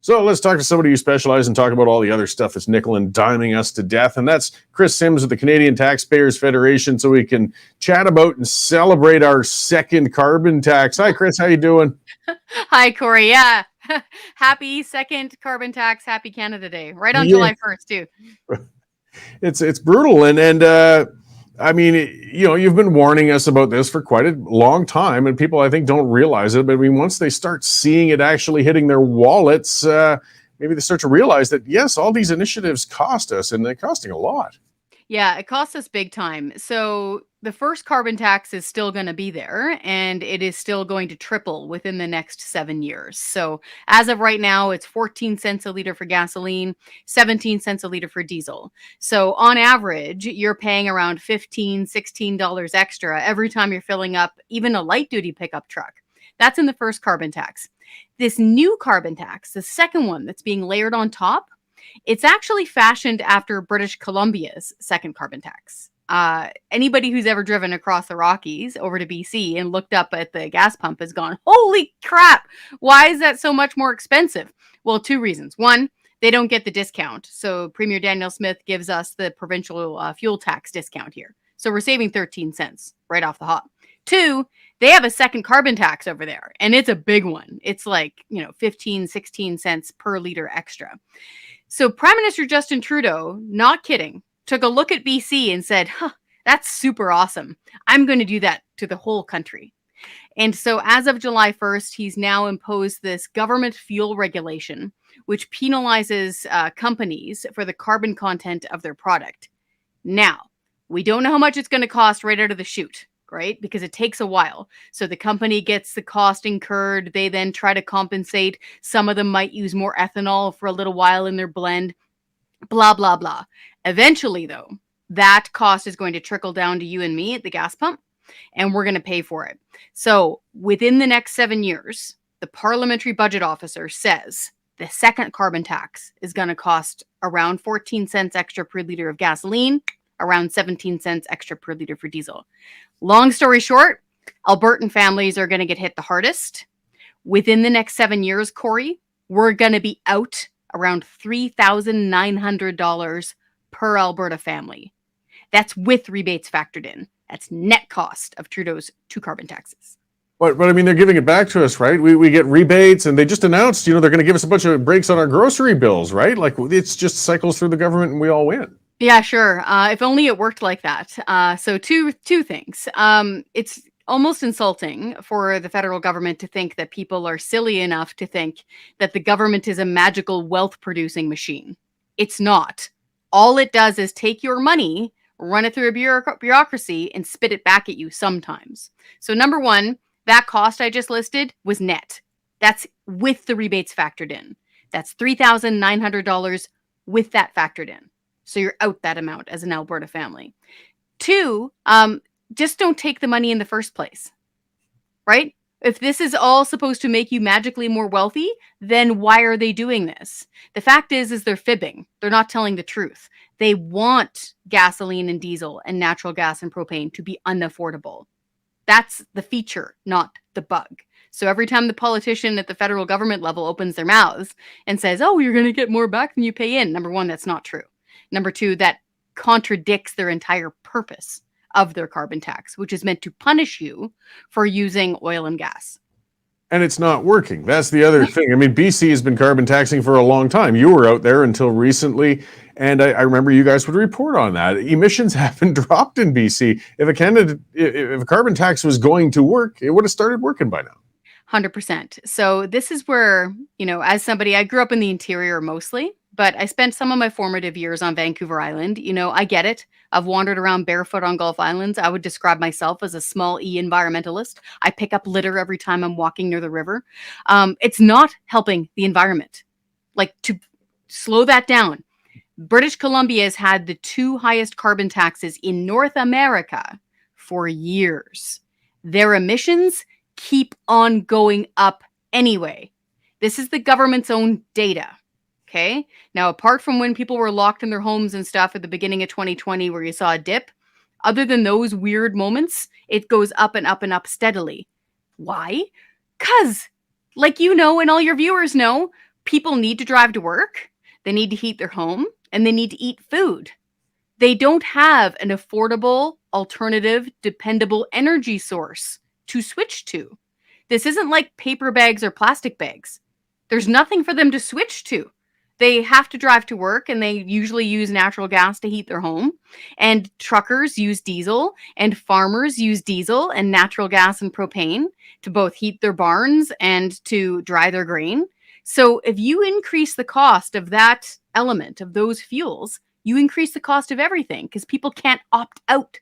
So let's talk to somebody who specializes and talk about all the other stuff that's nickel and diming us to death. And that's Kris Sims of the Canadian Taxpayers Federation. So we can chat about and celebrate our second carbon tax. Hi, Kris. How you doing? Hi, Cory. Yeah. Happy second carbon tax. Happy Canada Day. Right on Yeah, July 1st, too. it's brutal. And I mean, you've been warning us about this for quite a long time, and people I think don't realize it. But I mean, once they start seeing it actually hitting their wallets, maybe they start to realize that yes, all these initiatives cost us, and they're costing a lot. Yeah, it costs us big time. So the first carbon tax is still going to be there and it is still going to triple within the next 7 years. So as of right now, it's 14 cents a liter for gasoline, 17 cents a liter for diesel. So on average, you're paying around $15, $16 extra every time you're filling up even a light duty pickup truck. That's in the first carbon tax. This new carbon tax, the second one that's being layered on top, it's actually fashioned after British Columbia's second carbon tax. Anybody who's ever driven across the Rockies over to BC and looked up at the gas pump has gone, holy crap, why is that so much more expensive? Well, two reasons. One, they don't get the discount. So Premier Daniel Smith gives us the provincial fuel tax discount here. So we're saving 13 cents right off the hop. Two, they have a second carbon tax over there, and it's a big one. It's like, 15, 16 cents per liter extra. So Prime Minister Justin Trudeau, not kidding, took a look at BC and said, that's super awesome. I'm going to do that to the whole country. And so as of July 1st, he's now imposed this government fuel regulation, which penalizes companies for the carbon content of their product. Now, we don't know how much it's going to cost right out of the chute, right? Because it takes a while. So the company gets the cost incurred. They then try to compensate. Some of them might use more ethanol for a little while in their blend, blah, blah, blah. Eventually, though, that cost is going to trickle down to you and me at the gas pump, and we're going to pay for it. So within the next 7 years, the Parliamentary Budget Officer says the second carbon tax is going to cost around 14 cents extra per liter of gasoline, around 17 cents extra per liter for diesel. Long story short, Albertan families are going to get hit the hardest. Within the next 7 years, Cory, we're going to be out around $3,900 per Alberta family. That's with rebates factored in. That's net cost of Trudeau's two carbon taxes. But I mean, they're giving it back to us, right? We get rebates, and they just announced, they're going to give us a bunch of breaks on our grocery bills, right? Like it's just cycles through the government, and we all win. Yeah, sure. If only it worked like that. So two things. It's almost insulting for the federal government to think that people are silly enough to think that the government is a magical wealth-producing machine. It's not. All it does is take your money, run it through a bureaucracy, and spit it back at you sometimes. So number one, that cost I just listed was net. That's with the rebates factored in. That's $3,900 with that factored in. So you're out that amount as an Alberta family. Two, just don't take the money in the first place, right? If this is all supposed to make you magically more wealthy, then why are they doing this? The fact is they're fibbing. They're not telling the truth. They want gasoline and diesel and natural gas and propane to be unaffordable. That's the feature, not the bug. So every time the politician at the federal government level opens their mouths and says, oh, you're going to get more back than you pay in, number one, that's not true. Number two, that contradicts their entire purpose of their carbon tax, which is meant to punish you for using oil and gas. And it's not working. That's the other thing. I mean, BC has been carbon taxing for a long time. You were out there until recently, and I remember you guys would report on that. Emissions haven't dropped in BC. If a carbon tax was going to work, it would have started working by now. 100%. So this is where, as somebody, I grew up in the interior mostly, but I spent some of my formative years on Vancouver Island. I get it. I've wandered around barefoot on Gulf Islands. I would describe myself as a small E environmentalist. I pick up litter every time I'm walking near the river. It's not helping the environment. Like, to slow that down, British Columbia has had the two highest carbon taxes in North America for years. Their emissions keep on going up anyway. This is the government's own data. Okay. Now, apart from when people were locked in their homes and stuff at the beginning of 2020, where you saw a dip, other than those weird moments, it goes up and up and up steadily. Why? Because, like and all your viewers know, People need to drive to work, they need to heat their home, and they need to eat food. They don't have an affordable, alternative, dependable energy source to switch to. This isn't like paper bags or plastic bags. There's nothing for them to switch to. They have to drive to work and they usually use natural gas to heat their home. And truckers use diesel, and farmers use diesel and natural gas and propane to both heat their barns and to dry their grain. So if you increase the cost of that element, of those fuels, you increase the cost of everything because people can't opt out,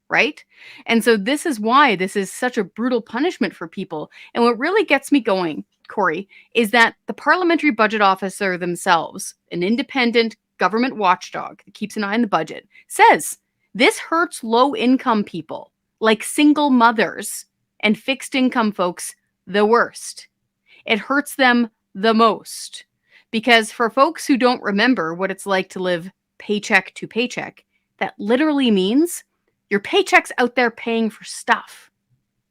right? And so this is why this is such a brutal punishment for people. And what really gets me going, Cory, is that the parliamentary budget officer themselves, an independent government watchdog that keeps an eye on the budget, says this hurts low-income people like single mothers and fixed income folks the worst. It hurts them the most because for folks who don't remember what it's like to live paycheck to paycheck, that literally means your paycheck's out there paying for stuff.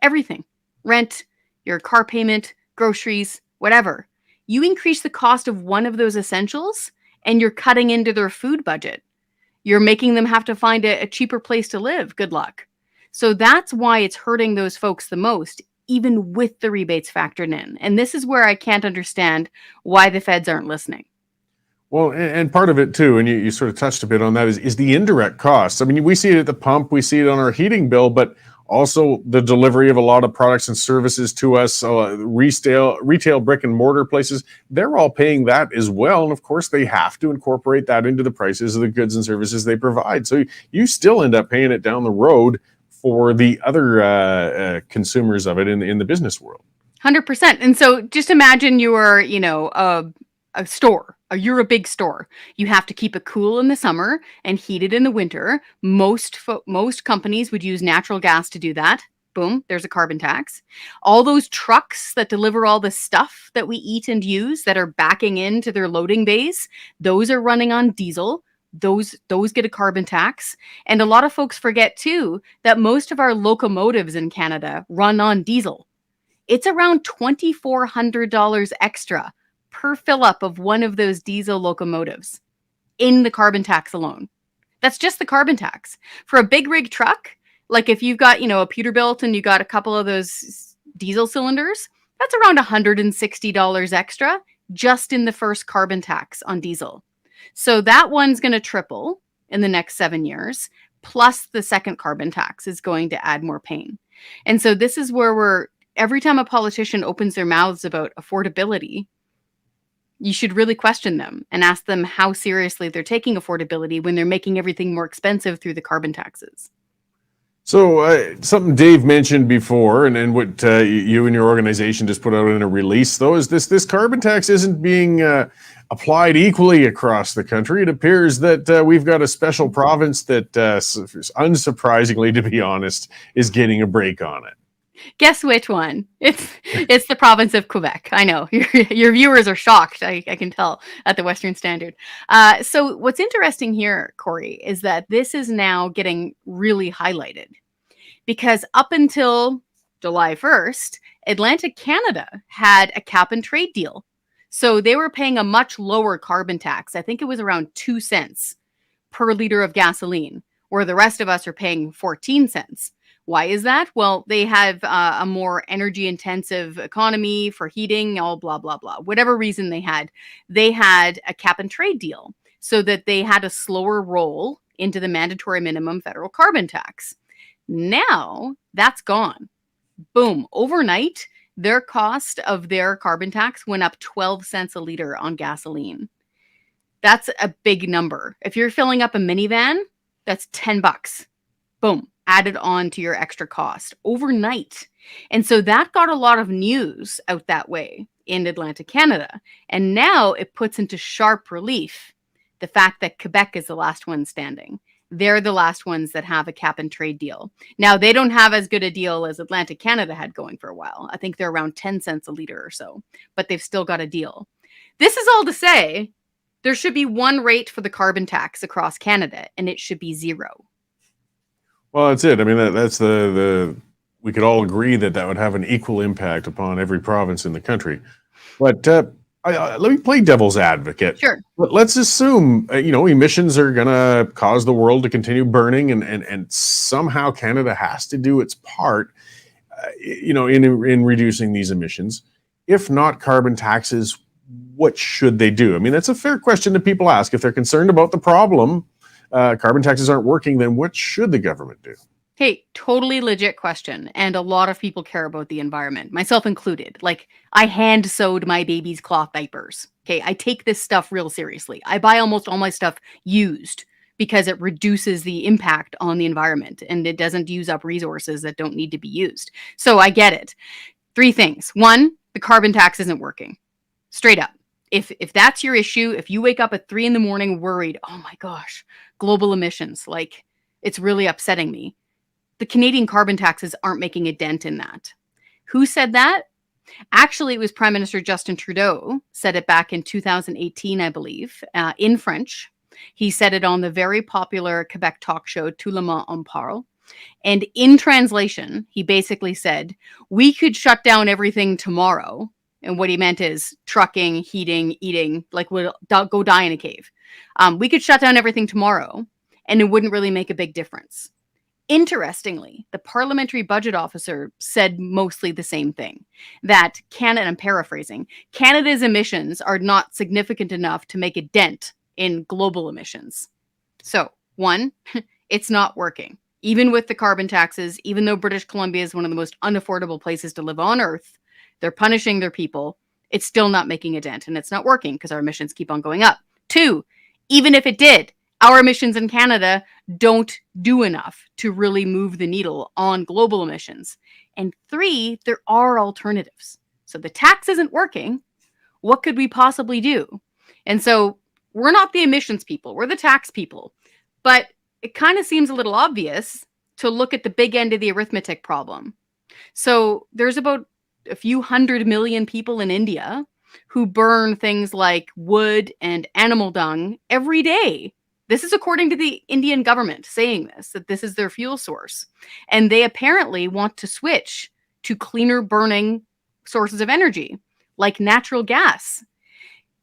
Everything. Rent, your car payment, groceries, whatever. You increase the cost of one of those essentials and you're cutting into their food budget. You're making them have to find a cheaper place to live. Good luck. So that's why it's hurting those folks the most, even with the rebates factored in. And this is where I can't understand why the feds aren't listening. Well, and part of it too, and you sort of touched a bit on that, is the indirect costs. I mean, we see it at the pump, we see it on our heating bill, but also the delivery of a lot of products and services to us, retail brick and mortar places, they're all paying that as well. And of course, they have to incorporate that into the prices of the goods and services they provide. So you still end up paying it down the road for the other consumers of it in the business world. 100%. And so just imagine you are, a store. You're a big store. You have to keep it cool in the summer and heat it in the winter. Most companies would use natural gas to do that. Boom, there's a carbon tax. All those trucks that deliver all the stuff that we eat and use that are backing into their loading bays, those are running on diesel. Those get a carbon tax. And a lot of folks forget too that most of our locomotives in Canada run on diesel. It's around $2,400 extra per fill up of one of those diesel locomotives in the carbon tax alone. That's just the carbon tax. For a big rig truck, like if you've got, a Peterbilt and you got a couple of those diesel cylinders, that's around $160 extra just in the first carbon tax on diesel. So that one's going to triple in the next 7 years, plus the second carbon tax is going to add more pain. And so this is where every time a politician opens their mouths about affordability, you should really question them and ask them how seriously they're taking affordability when they're making everything more expensive through the carbon taxes. So something Dave mentioned before, and what you and your organization just put out in a release, though, is this carbon tax isn't being applied equally across the country. It appears that we've got a special province that, unsurprisingly, to be honest, is getting a break on it. Guess which one? It's the province of Quebec. I know your viewers are shocked. I can tell at the Western Standard. So what's interesting here, Cory, is that this is now getting really highlighted because up until July 1st, Atlantic Canada had a cap and trade deal. So they were paying a much lower carbon tax. I think it was around 2 cents per liter of gasoline, where the rest of us are paying 14 cents. Why is that? Well, they have a more energy intensive economy for heating, all blah, blah, blah. Whatever reason they had a cap and trade deal so that they had a slower roll into the mandatory minimum federal carbon tax. Now that's gone. Boom. Overnight, their cost of their carbon tax went up 12 cents a liter on gasoline. That's a big number. If you're filling up a minivan, that's $10. Boom. Added on to your extra cost overnight. And so that got a lot of news out that way in Atlantic Canada. And now it puts into sharp relief the fact that Quebec is the last one standing. They're the last ones that have a cap and trade deal. Now, they don't have as good a deal as Atlantic Canada had going for a while. I think they're around 10 cents a liter or so, but they've still got a deal. This is all to say there should be one rate for the carbon tax across Canada, and it should be zero. Well, that's it. I mean, that's we could all agree that would have an equal impact upon every province in the country. But Let me play devil's advocate. Sure. Let's assume emissions are going to cause the world to continue burning, and somehow Canada has to do its part, in reducing these emissions. If not carbon taxes, what should they do? I mean, that's a fair question that people ask. If they're concerned about the problem, carbon taxes aren't working, then what should the government do? Hey, totally legit question. And a lot of people care about the environment, myself included. Like, I hand sewed my baby's cloth diapers. Okay, I take this stuff real seriously. I buy almost all my stuff used because it reduces the impact on the environment and it doesn't use up resources that don't need to be used. So I get it. 3 things. 1, the carbon tax isn't working. Straight up. If that's your issue, if you wake up at 3 a.m. worried, oh my gosh, global emissions, like, it's really upsetting me. The Canadian carbon taxes aren't making a dent in that. Who said that? Actually, it was Prime Minister Justin Trudeau said it back in 2018, I believe, in French. He said it on the very popular Quebec talk show, Tout le monde en parle. And in translation, he basically said, we could shut down everything tomorrow. And what he meant is trucking, heating, eating, like we'll go die in a cave. We could shut down everything tomorrow and it wouldn't really make a big difference. Interestingly, the parliamentary budget officer said mostly the same thing, that Canada, I'm paraphrasing, Canada's emissions are not significant enough to make a dent in global emissions. So, 1, it's not working. Even with the carbon taxes, even though British Columbia is one of the most unaffordable places to live on Earth, they're punishing their people. It's still not making a dent, and it's not working because our emissions keep on going up. 2, even if it did, our emissions in Canada don't do enough to really move the needle on global emissions. And 3, there are alternatives. So the tax isn't working. What could we possibly do? And so we're not the emissions people, we're the tax people. But it kind of seems a little obvious to look at the big end of the arithmetic problem. So there's about a few 100 million people in India who burn things like wood and animal dung every day. This is according to the Indian government saying this, that this is their fuel source. And they apparently want to switch to cleaner burning sources of energy, like natural gas.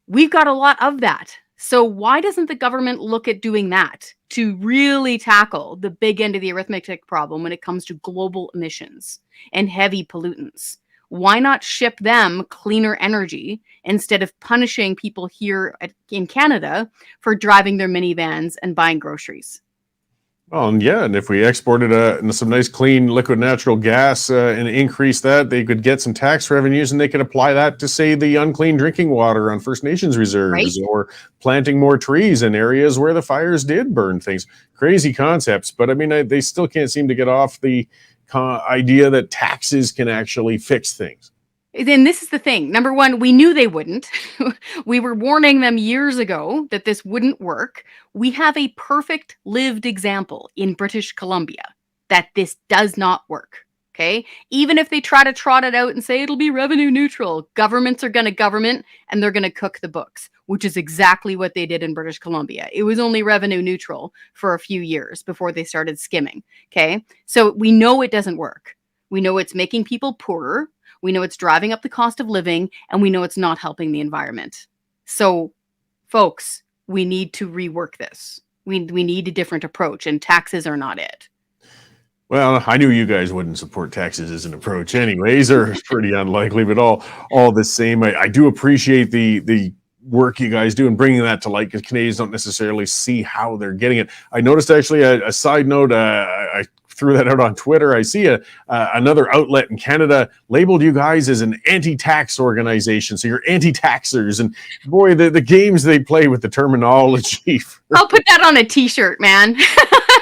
We've got a lot of that. So why doesn't the government look at doing that to really tackle the big end of the arithmetic problem when it comes to global emissions and heavy pollutants? Why not ship them cleaner energy instead of punishing people here in Canada for driving their minivans and buying groceries? Well, and if we exported some nice clean liquid natural gas and increase that, they could get some tax revenues and they could apply that to, say, the unclean drinking water on First Nations reserves, right? Or planting more trees in areas where the fires did burn things. Crazy concepts, but I mean, they still can't seem to get off the idea that taxes can actually fix things. Then this is the thing. Number 1, we knew they wouldn't. We were warning them years ago that this wouldn't work. We have a perfect lived example in British Columbia that this does not work. Okay. Even if they try to trot it out and say it'll be revenue neutral, governments are going to government and they're going to cook the books, which is exactly what they did in British Columbia. It was only revenue neutral for a few years before they started skimming. Okay. So we know it doesn't work. We know it's making people poorer. We know it's driving up the cost of living, and we know it's not helping the environment. So, folks, we need to rework this. We need a different approach, and taxes are not it. Well, I knew you guys wouldn't support taxes as an approach anyways, or pretty unlikely, but all the same, I do appreciate the work you guys do and bringing that to light, because Canadians don't necessarily see how they're getting it. I noticed actually a side note, I threw that out on Twitter. I see another outlet in Canada labeled you guys as an anti-tax organization. So you're anti-taxers, and boy, the games they play with the terminology. I'll put that on a t-shirt, man.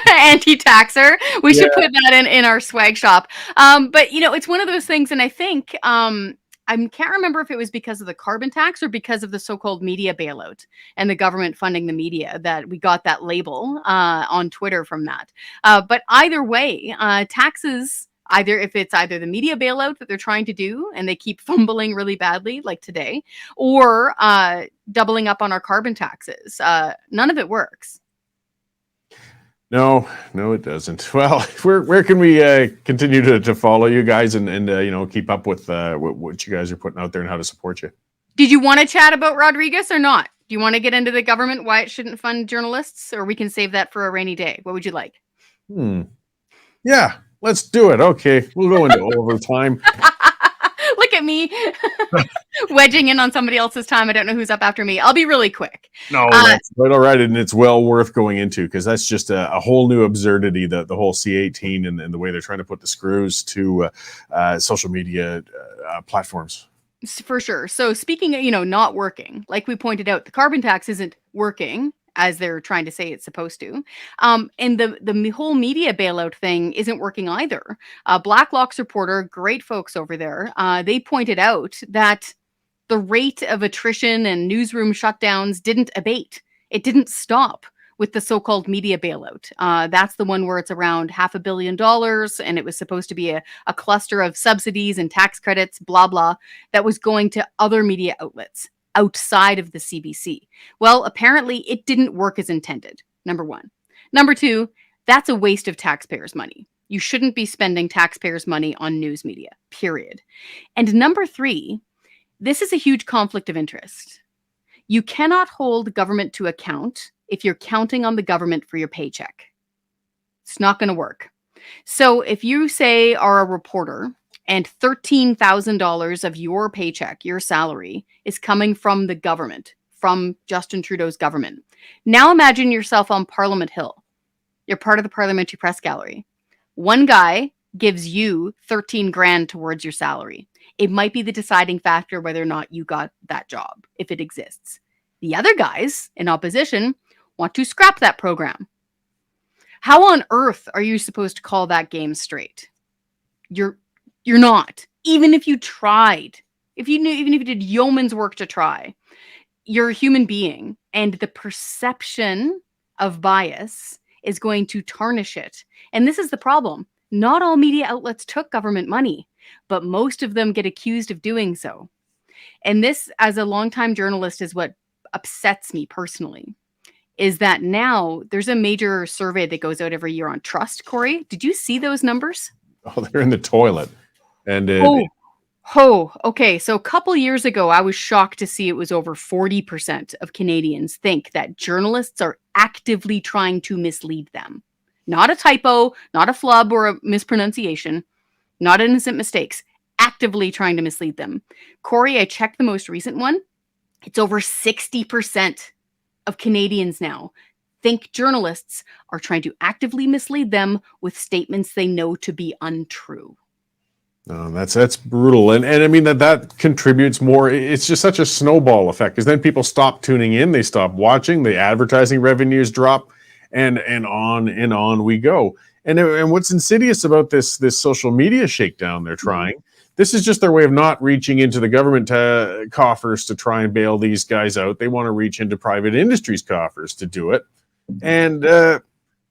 Anti-taxer. We should put that in our swag shop. But it's one of those things, and I think I can't remember if it was because of the carbon tax or because of the so-called media bailout and the government funding the media that we got that label on Twitter from that. But either way, taxes, if it's either the media bailout that they're trying to do and they keep fumbling really badly like today, or doubling up on our carbon taxes, none of it works. No, it doesn't. Well, where can we continue to follow you guys and keep up with what you guys are putting out there and how to support you? Did you want to chat about Rodriguez or not? Do you want to get into the government, why it shouldn't fund journalists, or we can save that for a rainy day? What would you like? Yeah, let's do it. Okay, we'll go into overtime. Look at me wedging in on somebody else's time. I don't know who's up after me. I'll be really quick. No, that's right. All right, and it's well worth going into because that's just a whole new absurdity. The whole C18 and the way they're trying to put the screws to social media platforms. For sure. So speaking of, not working, like we pointed out, the carbon tax isn't working as they're trying to say it's supposed to. And the whole media bailout thing isn't working either. Blacklock's reporter, great folks over there, they pointed out that the rate of attrition and newsroom shutdowns didn't abate. It didn't stop with the so-called media bailout. That's the one where it's around $500 million, and it was supposed to be a cluster of subsidies and tax credits, blah, blah, that was going to other media outlets outside of the CBC. Well, apparently it didn't work as intended, number one. Number two, that's a waste of taxpayers' money. You shouldn't be spending taxpayers' money on news media, period. And number three, this is a huge conflict of interest. You cannot hold government to account if you're counting on the government for your paycheck. It's not going to work. So if you say are a reporter and $13,000 of your paycheck, your salary, is coming from the government, from Justin Trudeau's government. Now imagine yourself on Parliament Hill. You're part of the Parliamentary Press Gallery. One guy gives you 13 grand towards your salary. It might be the deciding factor whether or not you got that job, if it exists. The other guys in opposition want to scrap that program. How on earth are you supposed to call that game straight? You're not. Even if you tried, even if you did yeoman's work to try, you're a human being, and the perception of bias is going to tarnish it. And this is the problem. Not all media outlets took government money, but most of them get accused of doing so. And this, as a longtime journalist, is what upsets me personally, is that now there's a major survey that goes out every year on trust, Cory. Did you see those numbers? Oh, they're in the toilet. And okay. So a couple years ago, I was shocked to see it was over 40% of Canadians think that journalists are actively trying to mislead them. Not a typo, not a flub or a mispronunciation, not innocent mistakes, actively trying to mislead them. Cory, I checked the most recent one. It's over 60% of Canadians now think journalists are trying to actively mislead them with statements they know to be untrue. No, that's brutal. And I mean that contributes more. It's just such a snowball effect because then people stop tuning in, they stop watching, the advertising revenues drop, and on we go. And what's insidious about this social media shakedown they're trying, this is just their way of not reaching into the government coffers to try and bail these guys out. They want to reach into private industry's coffers to do it. And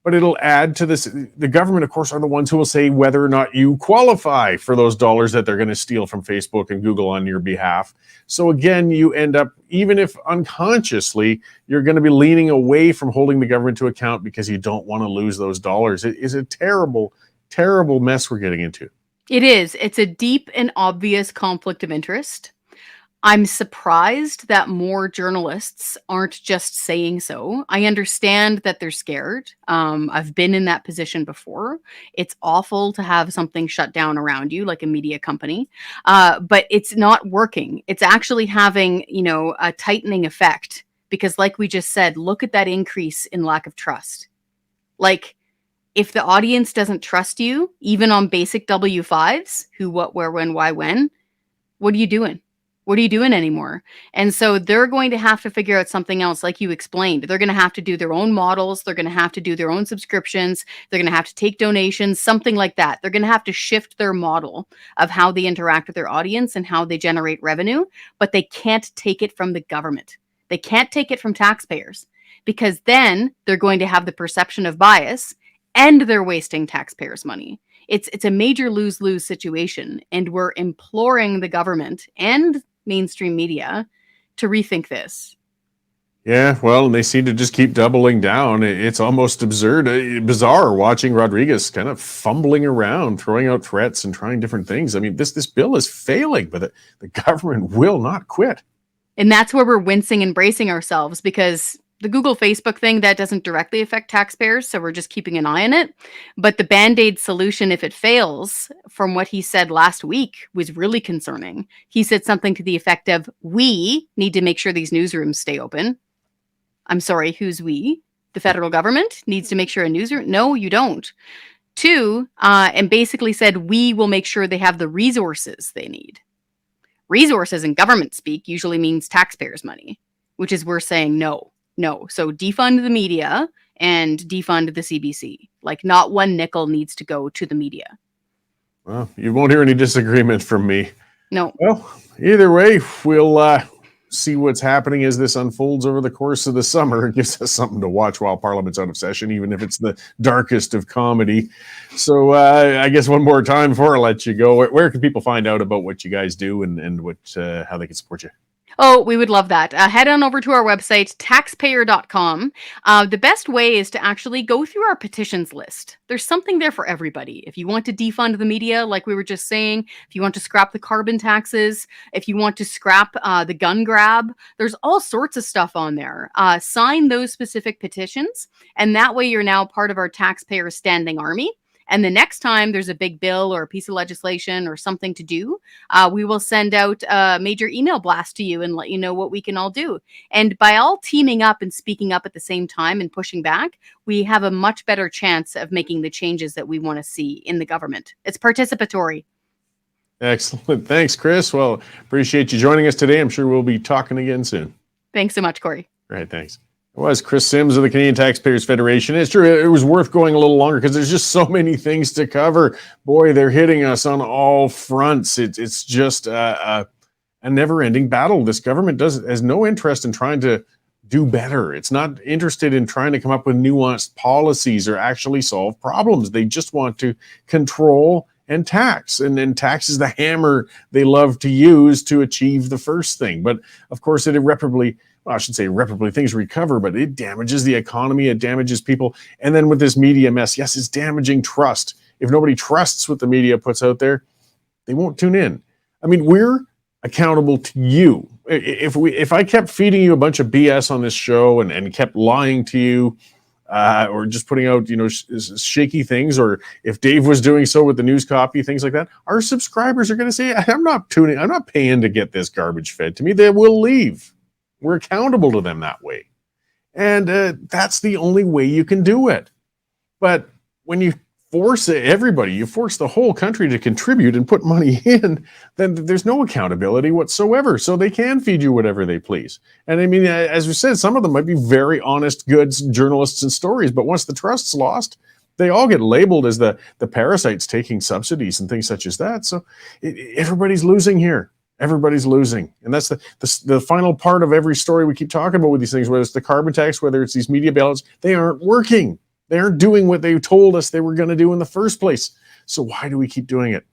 but it'll add to this. The government, of course, are the ones who will say whether or not you qualify for those dollars that they're going to steal from Facebook and Google on your behalf. So again, you end up, even if unconsciously, you're going to be leaning away from holding the government to account because you don't want to lose those dollars. It is a terrible, terrible mess we're getting into. It is. It's a deep and obvious conflict of interest. I'm surprised that more journalists aren't just saying so. I understand that they're scared. I've been in that position before. It's awful to have something shut down around you, like a media company, but it's not working. It's actually having, a tightening effect because, like we just said, look at that increase in lack of trust. Like, if the audience doesn't trust you, even on basic W5s, who, what, where, when, why, when, what are you doing? What are you doing anymore? And so they're going to have to figure out something else, like you explained. They're going to have to do their own models. They're going to have to do their own subscriptions. They're going to have to take donations, something like that. They're going to have to shift their model of how they interact with their audience and how they generate revenue, but they can't take it from the government. They can't take it from taxpayers because then they're going to have the perception of bias and they're wasting taxpayers' money. It's a major lose-lose situation, and we're imploring the government and mainstream media to rethink this. Yeah, well, and they seem to just keep doubling down. It's almost absurd, bizarre watching Rodriguez kind of fumbling around, throwing out threats and trying different things. I mean, this bill is failing, but the government will not quit. And that's where we're wincing and bracing ourselves, because the Google Facebook thing, that doesn't directly affect taxpayers, so we're just keeping an eye on it. But the Band-Aid solution, if it fails, from what he said last week, was really concerning. He said something to the effect of, we need to make sure these newsrooms stay open. I'm sorry, who's we? The federal government needs to make sure a newsroom? No, you don't. Two, and basically said, we will make sure they have the resources they need. Resources in government speak usually means taxpayers' money, which is we're saying no. So defund the media and defund the CBC. Like, not one nickel needs to go to the media. Well, you won't hear any disagreement from me. No. Well, either way, we'll see what's happening as this unfolds over the course of the summer. It gives us something to watch while Parliament's out of session, even if it's the darkest of comedy. So I guess one more time before I let you go, where can people find out about what you guys do and what how they can support you? Oh, we would love that. Head on over to our website, taxpayer.com. The best way is to actually go through our petitions list. There's something there for everybody. If you want to defund the media, like we were just saying, if you want to scrap the carbon taxes, if you want to scrap the gun grab, there's all sorts of stuff on there. Sign those specific petitions, and that way you're now part of our taxpayer standing army. And the next time there's a big bill or a piece of legislation or something to do, we will send out a major email blast to you and let you know what we can all do. And by all teaming up and speaking up at the same time and pushing back, we have a much better chance of making the changes that we want to see in the government. It's participatory. Excellent. Thanks, Kris. Well, appreciate you joining us today. I'm sure we'll be talking again soon. Thanks so much, Cory. All right, thanks. It was Kris Sims of the Canadian Taxpayers Federation. It's true, it was worth going a little longer because there's just so many things to cover. Boy, they're hitting us on all fronts. It's just a never-ending battle. This government has no interest in trying to do better. It's not interested in trying to come up with nuanced policies or actually solve problems. They just want to control and tax. And then tax is the hammer they love to use to achieve the first thing. But of course, it irreparably, well, I should say irreparably, things recover, but it damages the economy, it damages people. And then with this media mess, yes, it's damaging trust. If nobody trusts what the media puts out there, they won't tune in. I mean, we're accountable to you. If I kept feeding you a bunch of BS on this show and kept lying to you, or just putting out, shaky things, or if Dave was doing so with the news copy, things like that, our subscribers are going to say, I'm not paying to get this garbage fed to me. They will leave. We're accountable to them that way. And that's the only way you can do it. But when you force everybody, you force the whole country to contribute and put money in, then there's no accountability whatsoever. So they can feed you whatever they please. And I mean, as we said, some of them might be very honest, good journalists and stories, but once the trust's lost, they all get labeled as the parasites taking subsidies and things such as that. So everybody's losing here. Everybody's losing. And that's the final part of every story we keep talking about with these things, whether it's the carbon tax, whether it's these media bailouts, they aren't working. They aren't doing what they told us they were going to do in the first place. So why do we keep doing it?